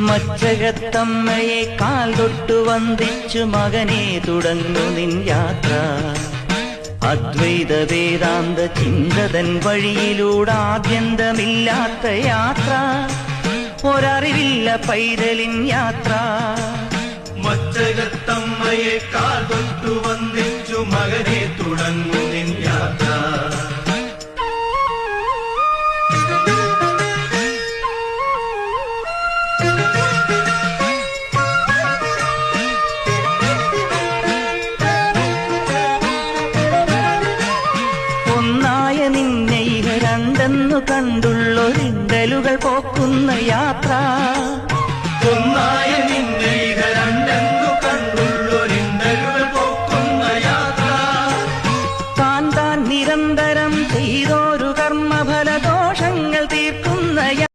മച്ചകത്തമ്മയെ കാൽ തൊട്ടു വന്ദിച്ചു മകനെ തുടങ്ങു നിൻ യാത്ര. അദ്വൈത വേദാന്ത ചിന്തതൻ വഴിയിലൂടാദ്യന്തമില്ലാത്ത യാത്ര, ഒരറിവില്ല പൈതലിൻ യാത്ര. മച്ചകത്തമ്മയെ കാൽ തൊട്ടു വന്ദിച്ചു മകനെ തുടങ്ങു നിൻ യാത്ര. ഒന്നായ നിന്നെ ഇഹ രണ്ടെന്നു കണ്ടുള്ളൊരിണ്ടലുകൾ പോക്കുന്ന യാത്ര. ഒന്നായ